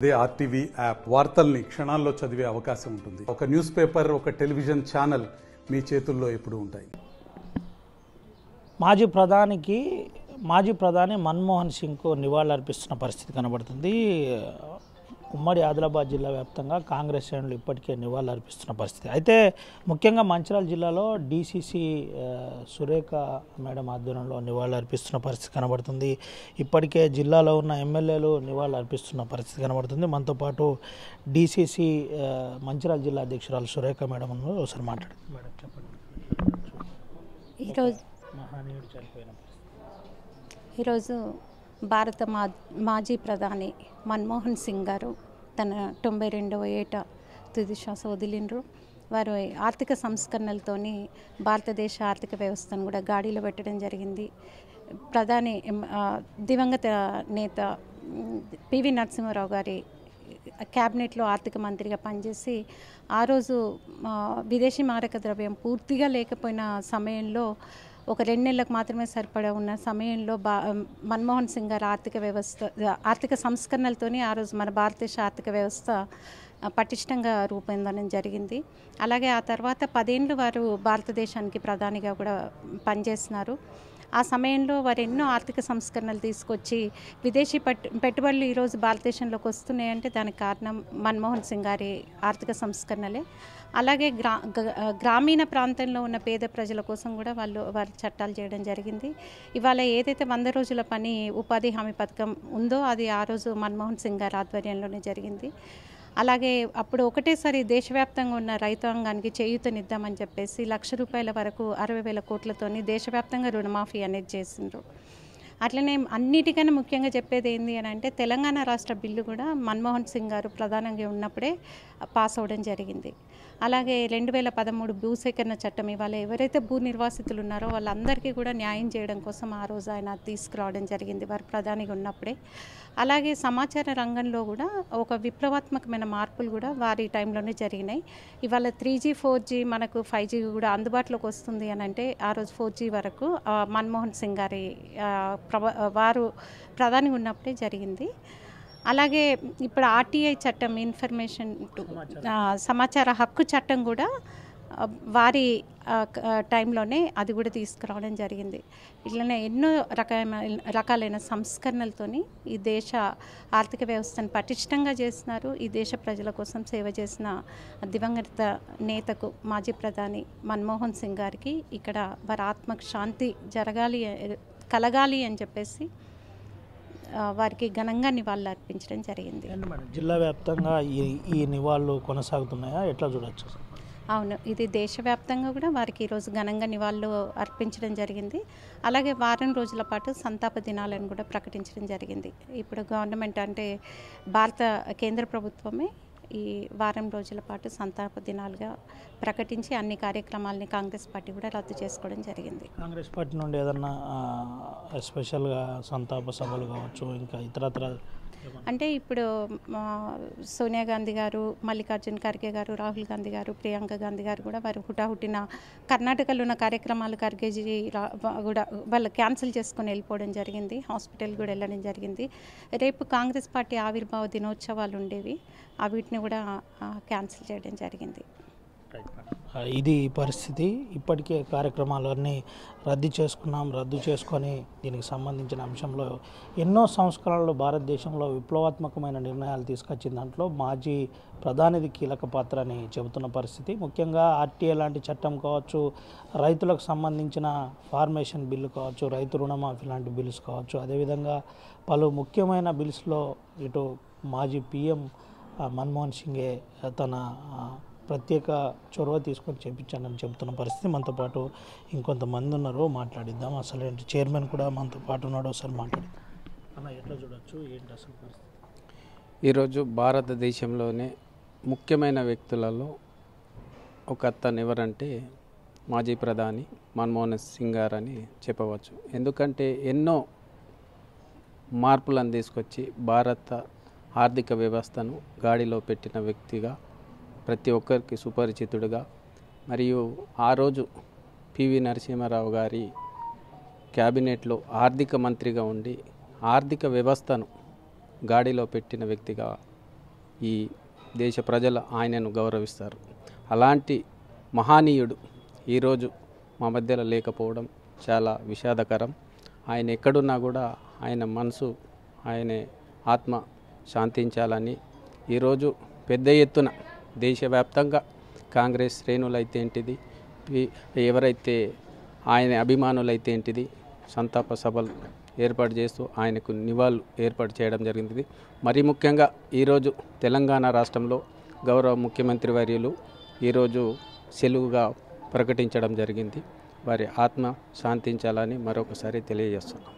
అదే RTV app వార్తల్ని క్షణాల్లో చదివే అవకాశం ఉంటుంది. ఒక న్యూస్ పేపర్, ఒక టెలివిజన్ ఛానల్ మీ చేతుల్లో ఎప్పుడూ ఉంటాయి. మాజీ ప్రధాని మన్మోహన్ సింగ్కు నివాళులర్పిస్తున్న పరిస్థితి కనబడుతుంది. ఉమ్మడి ఆదిలాబాద్ జిల్లా వ్యాప్తంగా కాంగ్రెస్ శ్రేణులు ఇప్పటికే నివాళులర్పిస్తున్న పరిస్థితి. అయితే ముఖ్యంగా మంచిర్యాల జిల్లాలో డీసీసీ సురేఖ మేడం ఆధ్వర్యంలో నివాళులర్పిస్తున్న పరిస్థితి కనబడుతుంది. ఇప్పటికే జిల్లాలో ఉన్న ఎమ్మెల్యేలు నివాళులర్పిస్తున్న పరిస్థితి కనబడుతుంది. మనతో పాటు డీసీసీ మంచిర్యాల జిల్లా అధ్యక్షురాలు సురేఖ మేడం ఉన్నారు. ఒకసారి మాట్లాడుతుంది. మేడం చెప్పండి. ఈరోజు మహనీయుడు చనిపోయిన ఈరోజు భారత మాజీ ప్రధాని మన్మోహన్ సింగ్ గారు తన 92వ ఏట తుది శ్వాస వదిలిండ్రు. వారు ఆర్థిక సంస్కరణలతోని భారతదేశ ఆర్థిక వ్యవస్థను కూడా గాడిలో పెట్టడం జరిగింది. ప్రధాని దివంగత నేత పివి నరసింహారావు గారి క్యాబినెట్లో ఆర్థిక మంత్రిగా పనిచేసి ఆ రోజు విదేశీ మారక ద్రవ్యం పూర్తిగా లేకపోయిన సమయంలో ఒక 2 నెలలకు మాత్రమే సరిపడా ఉన్న సమయంలో మన్మోహన్ సింగ్ గారు ఆర్థిక సంస్కరణలతోని ఆ రోజు మన భారతదేశ ఆర్థిక వ్యవస్థ పటిష్టంగా రూపొందడం జరిగింది. అలాగే ఆ తర్వాత 10 ఏళ్ళు వారు భారతదేశానికి ప్రధానిగా కూడా పనిచేస్తున్నారు. ఆ సమయంలో వారు ఎన్నో ఆర్థిక సంస్కరణలు తీసుకొచ్చి విదేశీ పెట్టుబడులు ఈరోజు భారతదేశంలోకి వస్తున్నాయంటే దానికి కారణం మన్మోహన్ సింగ్ గారి ఆర్థిక సంస్కరణలే. అలాగే గ్రామీణ ప్రాంతంలో ఉన్న పేద ప్రజల కోసం కూడా వారు చట్టాలు చేయడం జరిగింది. ఇవాళ ఏదైతే 100 రోజుల పని ఉపాధి హామీ పథకం ఉందో అది ఆ రోజు మన్మోహన్ సింగ్ గారి ఆధ్వర్యంలోనే జరిగింది. అలాగే అప్పుడు ఒకటేసారి దేశవ్యాప్తంగా ఉన్న రైతాంగానికి చేయూతనిద్దామని చెప్పేసి ₹1,00,000 వరకు 60,000 కోట్లతోని దేశవ్యాప్తంగా రుణమాఫీ అనేది చేసిండ్రు. అట్లనే అన్నిటికన్నా ముఖ్యంగా చెప్పేది ఏంటి అని అంటే తెలంగాణ రాష్ట్ర బిల్లు కూడా మన్మోహన్ సింగ్ గారు ప్రధానంగా ఉన్నప్పుడే పాస్ అవ్వడం జరిగింది. అలాగే 2013 భూసేకరణ చట్టం ఇవాళ ఎవరైతే భూ నిర్వాసితులు ఉన్నారో వాళ్ళందరికీ కూడా న్యాయం చేయడం కోసం ఆ రోజు ఆయన తీసుకురావడం జరిగింది వారు ప్రధానిగా ఉన్నప్పుడే. అలాగే సమాచార రంగంలో కూడా ఒక విప్లవాత్మకమైన మార్పులు కూడా వారి టైంలోనే జరిగినాయి. ఇవాళ 3G 4G మనకు 5G కూడా అందుబాటులోకి వస్తుంది అని అంటే ఆ రోజు 4G వరకు మన్మోహన్ సింగ్ గారి వారు ప్రధానిగా ఉన్నప్పుడే జరిగింది. అలాగే ఇప్పుడు ఆర్టీఐ చట్టం ఇన్ఫర్మేషన్ సమాచార హక్కు చట్టం కూడా వారి టైంలోనే అది కూడా తీసుకురావడం జరిగింది. ఇట్లనే ఎన్నో రకాలైన సంస్కరణలతోని ఈ దేశ ఆర్థిక వ్యవస్థను పటిష్టంగా చేస్తున్నారు. ఈ దేశ ప్రజల కోసం సేవ చేసిన దివంగత నేతకు మాజీ ప్రధాని మన్మోహన్ సింగ్ గారికి ఇక్కడ వారి ఆత్మకు శాంతి కలగాలి అని చెప్పేసి వారికి ఘనంగా నివాళులు అర్పించడం జరిగింది. జిల్లా వ్యాప్తంగా ఈ నివాళులు కొనసాగుతున్నాయా, ఎట్లా చూడొచ్చు? అవును, ఇది దేశవ్యాప్తంగా కూడా వారికి ఈరోజు ఘనంగా నివాళులు అర్పించడం జరిగింది. అలాగే వారం రోజుల పాటు సంతాప దినాలను కూడా ప్రకటించడం జరిగింది. ఇప్పుడు గవర్నమెంట్ అంటే భారత కేంద్ర ప్రభుత్వమే ఈ వారం రోజుల పాటు సంతాప దినాలుగా ప్రకటించి అన్ని కార్యక్రమాలని కాంగ్రెస్ పార్టీ కూడా రద్దు చేసుకోవడం జరిగింది. కాంగ్రెస్ పార్టీ నుండి ఏదన్నా స్పెషల్గా సంతాప సభలు కావచ్చు, ఇంకా ఇతరత్ర అంటే ఇప్పుడు సోనియా గాంధీ గారు, మల్లికార్జున్ ఖర్గే గారు, రాహుల్ గాంధీ గారు, ప్రియాంక గాంధీ గారు కూడా వారు హుటాహుటిన కర్ణాటకలో ఉన్న కార్యక్రమాలు ఖర్గేజీ కూడా వాళ్ళు క్యాన్సిల్ చేసుకొని వెళ్ళిపోవడం జరిగింది. హాస్పిటల్ కూడా వెళ్ళడం జరిగింది. రేపు కాంగ్రెస్ పార్టీ ఆవిర్భావ దినోత్సవాలు ఉండేవి, వీటిని కూడా క్యాన్సిల్ చేయడం జరిగింది. ఇది పరిస్థితి. ఇప్పటికే కార్యక్రమాలన్నీ రద్దు చేసుకొని దీనికి సంబంధించిన అంశంలో ఎన్నో సంస్కరణలు భారతదేశంలో విప్లవాత్మకమైన నిర్ణయాలు తీసుకొచ్చిన దాంట్లో మాజీ ప్రధానిది కీలక పాత్ర అని చెబుతున్న పరిస్థితి. ముఖ్యంగా ఆర్టీఏ లాంటి చట్టం కావచ్చు, రైతులకు సంబంధించిన ఫార్మేషన్ బిల్లు కావచ్చు, రైతు రుణమాఫీ లాంటి బిల్స్ కావచ్చు, అదేవిధంగా పలు ముఖ్యమైన బిల్స్లో ఇటు మాజీ పీఎం మన్మోహన్ సింగే తన ప్రత్యేక చొరవ తీసుకొని చేయించానని చెబుతున్న పరిస్థితి. మనతో పాటు ఇంకొంతమంది ఉన్నారు, మాట్లాడిద్దాం. అసలు ఏంటి చైర్మన్ కూడా మనతో పాటు ఉన్నాడు, ఒకసారి మాట్లాడిద్దాం. అన్న ఎట్లా చూడొచ్చు, ఏంటి అసలు పరిస్థితి? ఈరోజు భారతదేశంలోనే ముఖ్యమైన వ్యక్తులలో ఒక అతను ఎవరంటే మాజీ ప్రధాని మన్మోహన్ సింగ్ గారు అని చెప్పవచ్చు. ఎందుకంటే ఎన్నో మార్పులను తీసుకొచ్చి భారత ఆర్థిక వ్యవస్థను గాడిలో పెట్టిన వ్యక్తిగా ప్రతి ఒక్కరికి సుపరిచితుడుగా, మరియు ఆ రోజు పివి నరసింహారావు గారి క్యాబినెట్లో ఆర్థిక మంత్రిగా ఉండి ఆర్థిక వ్యవస్థను గాడిలో పెట్టిన వ్యక్తిగా ఈ దేశ ప్రజలు ఆయనను గౌరవిస్తారు. అలాంటి మహానీయుడు ఈరోజు మా మధ్యలో లేకపోవడం చాలా విషాదకరం. ఆయన ఎక్కడున్నా కూడా ఆయన మనసు, ఆయన ఆత్మ శాంతించాలని ఈరోజు పెద్ద ఎత్తున దేశవ్యాప్తంగా కాంగ్రెస్ శ్రేణులైతే ఏంటిది, ఎవరైతే ఆయన అభిమానులైతే ఏంటిది సంతాప సభలు ఏర్పాటు చేస్తూ ఆయనకు నివాళులు ఏర్పాటు చేయడం జరిగింది. మరి ముఖ్యంగా ఈరోజు తెలంగాణ రాష్ట్రంలో గౌరవ ముఖ్యమంత్రి వర్యులు ఈరోజు సెలవుగా ప్రకటించడం జరిగింది. వారి ఆత్మ శాంతించాలని మరొకసారి తెలియజేస్తున్నాం.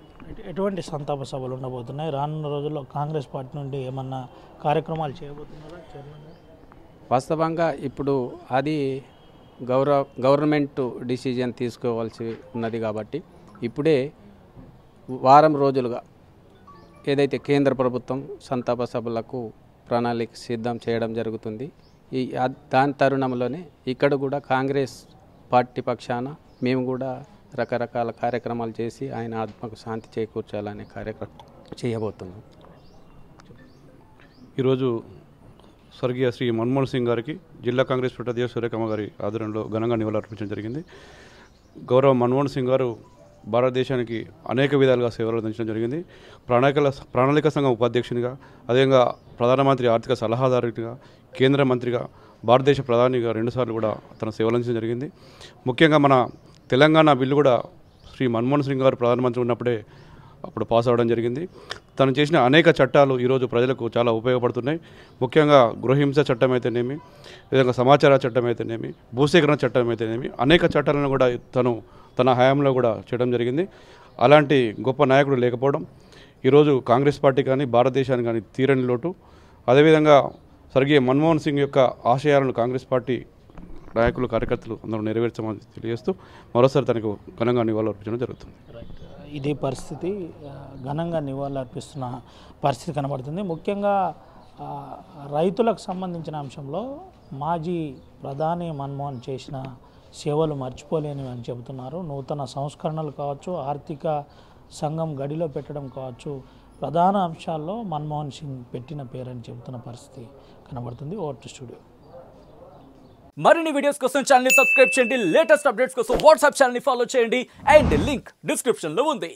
ఎటువంటి సంతాప సభలు ఉండబోతున్నాయి? రానున్న రోజుల్లో కాంగ్రెస్ పార్టీ నుండి ఏమన్నా కార్యక్రమాలు చేయబోతున్నారా చైర్మన్ గారు? వాస్తవంగా ఇప్పుడు అది గవర్నమెంట్ డిసిజన్ తీసుకోవాల్సి ఉన్నది కాబట్టి ఇప్పుడే వారం రోజులుగా ఏదైతే కేంద్ర ప్రభుత్వం సంతాప సభలకు ప్రణాళిక సిద్ధం చేయడం జరుగుతుంది. దాని తరుణంలోనే ఇక్కడ కూడా కాంగ్రెస్ పార్టీ పక్షాన మేము కూడా రకరకాల కార్యక్రమాలు చేసి ఆయన ఆత్మకు శాంతి చేకూర్చాలనే కార్యక్రమం చేయబోతున్నాం. ఈరోజు స్వర్గీయ శ్రీ మన్మోహన్ సింగ్ గారికి జిల్లా కాంగ్రెస్ అధ్యక్షుడు సూర్యకమ్మ గారి ఆధ్వర్యంలో ఘనంగా నివాళులర్పించడం జరిగింది. గౌరవ మన్మోహన్ సింగ్ గారు భారతదేశానికి అనేక విధాలుగా సేవలు అందించడం జరిగింది. ప్రణాళిక సంఘం ఉపాధ్యక్షునిగా, అదేవిధంగా ప్రధానమంత్రి ఆర్థిక సలహాదారునిగా, కేంద్ర మంత్రిగా, భారతదేశ ప్రధానిగా 2 సార్లు కూడా తన సేవలు అందించడం జరిగింది. ముఖ్యంగా మన తెలంగాణ బిల్లు కూడా శ్రీ మన్మోహన్ సింగ్ గారు ప్రధానమంత్రి ఉన్నప్పుడే అప్పుడు పాస్ అవ్వడం జరిగింది. తను చేసిన అనేక చట్టాలు ఈరోజు ప్రజలకు చాలా ఉపయోగపడుతున్నాయి. ముఖ్యంగా గృహహింస చట్టం అయితేనేమి, విధంగా సమాచార చట్టం అయితేనేమి, భూసేకరణ చట్టం అయితేనేమి, అనేక చట్టాలను కూడా తన హయాంలో కూడా చేయడం జరిగింది. అలాంటి గొప్ప నాయకుడు లేకపోవడం ఈరోజు కాంగ్రెస్ పార్టీ కానీ భారతదేశానికి కానీ తీరని లోటు. అదేవిధంగా స్వర్గీయ మన్మోహన్ సింగ్ యొక్క ఆశయాలను కాంగ్రెస్ పార్టీ నాయకులు, కార్యకర్తలు అందరూ నెరవేర్చమని తెలియజేస్తూ మరోసారి తనకు ఘనంగా నివాళులర్పించడం జరుగుతుంది. ఇదే పరిస్థితి, ఘనంగా నివాళులర్పిస్తున్న పరిస్థితి కనబడుతుంది. ముఖ్యంగా రైతులకు సంబంధించిన అంశంలో మాజీ ప్రధాని మన్మోహన్ చేసిన సేవలు మర్చిపోలేనివి అని చెబుతున్నారు. నూతన సంస్కరణలు కావచ్చు, ఆర్థిక సంఘం గడిలో పెట్టడం కావచ్చు, ప్రధాన అంశాల్లో మన్మోహన్ సింగ్ పెట్టిన పేరని చెబుతున్న పరిస్థితి కనబడుతుంది. Over to studio. మరిన్ని వీడియోస్ కోసం ఛానల్ ని సబ్స్క్రైబ్ చేయండి. లేటెస్ట్ అప్డేట్స్ కోసం వాట్సాప్ ఛానల్ ని ఫాలో చేయండి. అండ్ లింక్ డిస్క్రిప్షన్ లో ఉంది.